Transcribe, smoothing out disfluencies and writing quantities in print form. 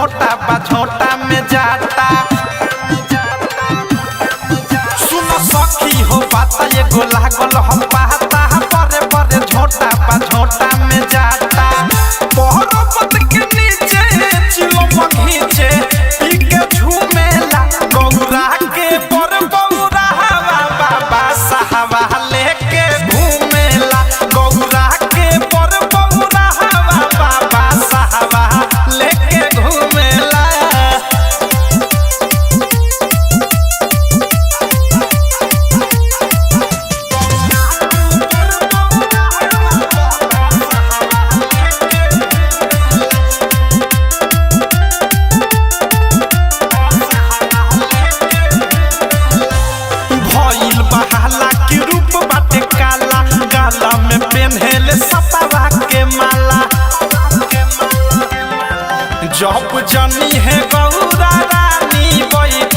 झोटा बा झोटा में जाता। सुनो सखी हो बात एगो लागल हम पाता बड़े बड़े झोटा बा झोटा में जाता। पर्वत के नीचे चिलो घींचे पी के झूमेला गौरा के पर बौरा बाबा साहबा लेके घूमेला गौरा के पर बौरा बाबा साहबा लेके घूमेला। भइल बहाला के रूप बाटे काला गाला में पेन्हेले सपावा के माला। जब जनी है गौरा रानी बैठ